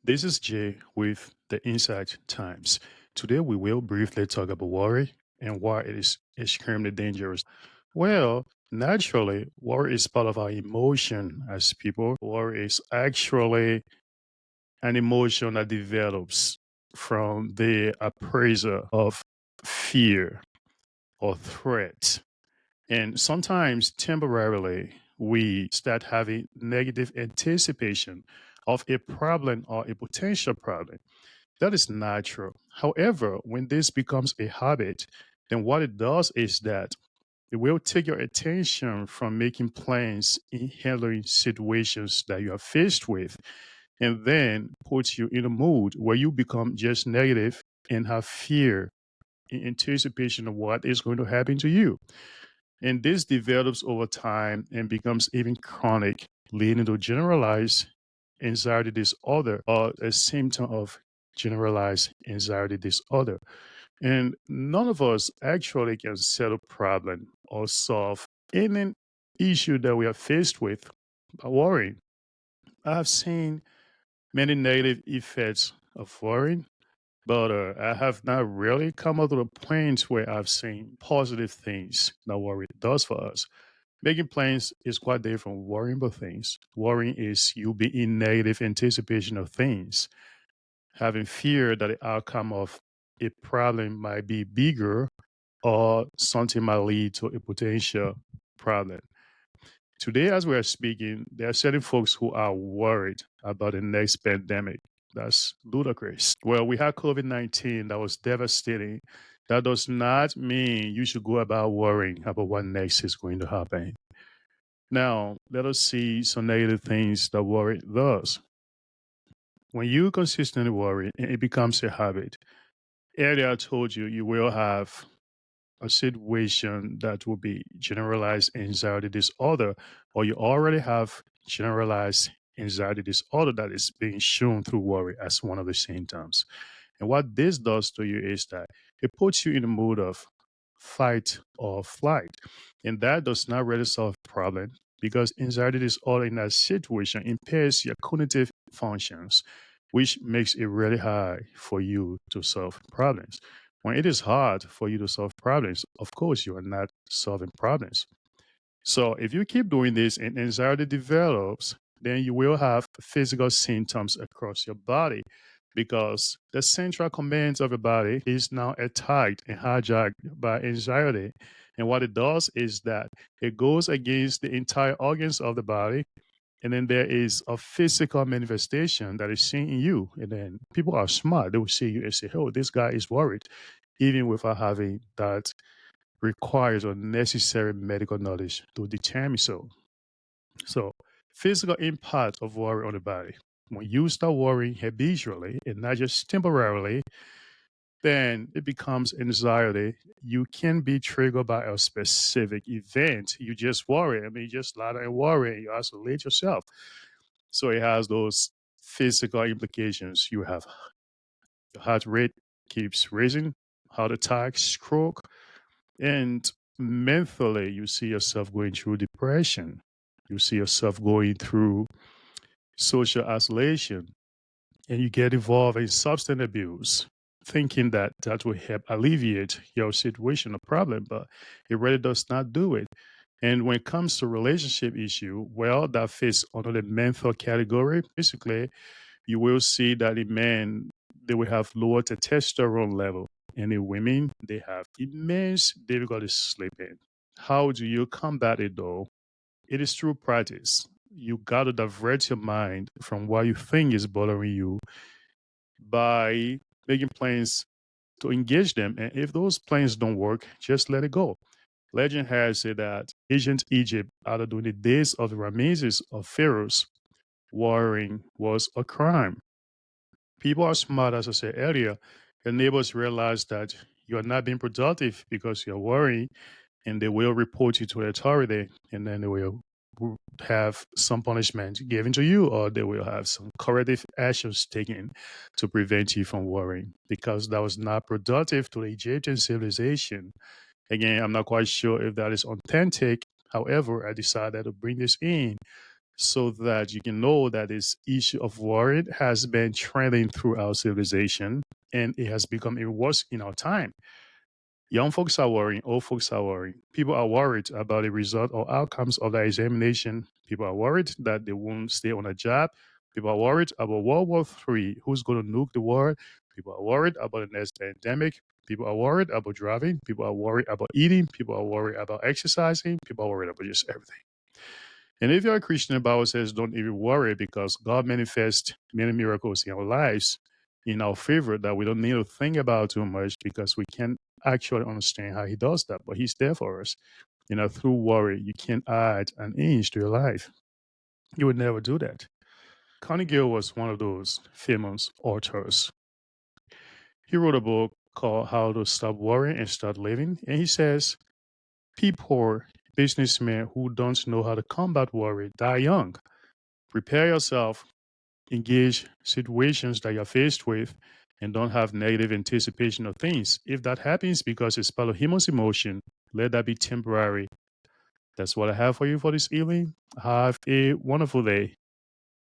This is Jay with the Insight Times. Today we will briefly talk about worry and why it is extremely dangerous. Well, naturally, worry is part of our emotion as people. Worry is actually an emotion that develops from the appraisal of fear or threat. And sometimes temporarily, we start having negative anticipation of a problem or a potential problem. That is natural. However, when this becomes a habit, then what it does is that it will take your attention from making plans in handling situations that you are faced with, and then puts you in a mood where you become just negative and have fear in anticipation of what is going to happen to you. And this develops over time and becomes even chronic, leading to generalized anxiety disorder or a symptom of generalized anxiety disorder. And none of us actually can settle problem or solve any issue that we are faced with by worrying. I've seen many negative effects of worrying, but I have not really come up to the point where I've seen positive things that worry does for us. Making plans is quite different from worrying about things. Worrying is you be in negative anticipation of things, having fear that the outcome of a problem might be bigger or something might lead to a potential problem. Today, as we are speaking, there are certain folks who are worried about the next pandemic. That's ludicrous. Well, we had COVID 19 that was devastating. That does not mean you should go about worrying about what next is going to happen. Now, let us see some negative things that worry does. When you consistently worry, it becomes a habit. Earlier, I told you you will have a situation that will be generalized anxiety disorder, or you already have generalized anxiety disorder that is being shown through worry as one of the symptoms. And what this does to you is that it puts you in a mood of fight or flight. And that does not really solve the problem because anxiety disorder in that situation impairs your cognitive functions, which makes it really hard for you to solve problems. When it is hard for you to solve problems, of course, you are not solving problems. So if you keep doing this and anxiety develops, then you will have physical symptoms across your body because the central commands of your body is now attacked and hijacked by anxiety. And what it does is that it goes against the entire organs of the body. And then there is a physical manifestation that is seen in you. And then people are smart. They will see you and say, oh, this guy is worried, even without having that requires or necessary medical knowledge to determine so. So, physical impact of worry on the body. When you start worrying habitually and not just temporarily, then it becomes anxiety. You can be triggered by a specific event. You just worry. I mean, you just lie there and worry and you isolate yourself. So it has those physical implications. You have your heart rate keeps raising, heart attack, stroke, and mentally, you see yourself going through depression. You see yourself going through social isolation, and you get involved in substance abuse, thinking that that will help alleviate your situation or problem, but it really does not do it. And when it comes to relationship issue, well, that fits under the mental category. Basically, you will see that in men, they will have lower testosterone level. And in women, they have immense difficulty sleeping. How do you combat it though? It is through practice. You got to divert your mind from what you think is bothering you by making plans to engage them. And if those plans don't work, just let it go. Legend has said that ancient Egypt, out of during the days of the Ramesses of pharaohs, worrying was a crime. People are smart, as I said earlier. Your neighbors realize that you are not being productive because you're worrying, and they will report you to the authority, and then they will have some punishment given to you, or they will have some corrective actions taken to prevent you from worrying because that was not productive to the Egyptian civilization. Again, I'm not quite sure if that is authentic. However, I decided to bring this in so that you can know that this issue of worry has been trending through our civilization and it has become a worse in our time. Young folks are worrying, old folks are worrying. People are worried about the result or outcomes of their examination. People are worried that they won't stay on a job. People are worried about World War III, who's going to nuke the world. People are worried about the next pandemic. People are worried about driving. People are worried about eating. People are worried about exercising. People are worried about just everything. And if you're a Christian, the Bible says don't even worry because God manifests many miracles in our lives in our favor that we don't need to think about too much because we can't actually understand how He does that. But He's there for us. Through worry, you can't add an inch to your life. You would never do that. Connie Gill was one of those famous authors. He wrote a book called How to Stop Worrying and Start Living. And he says, people, businessmen who don't know how to combat worry die young. Prepare yourself, engage situations that you're faced with, and don't have negative anticipation of things. If that happens because it's part of human's emotion, let that be temporary. That's what I have for you for this evening. Have a wonderful day.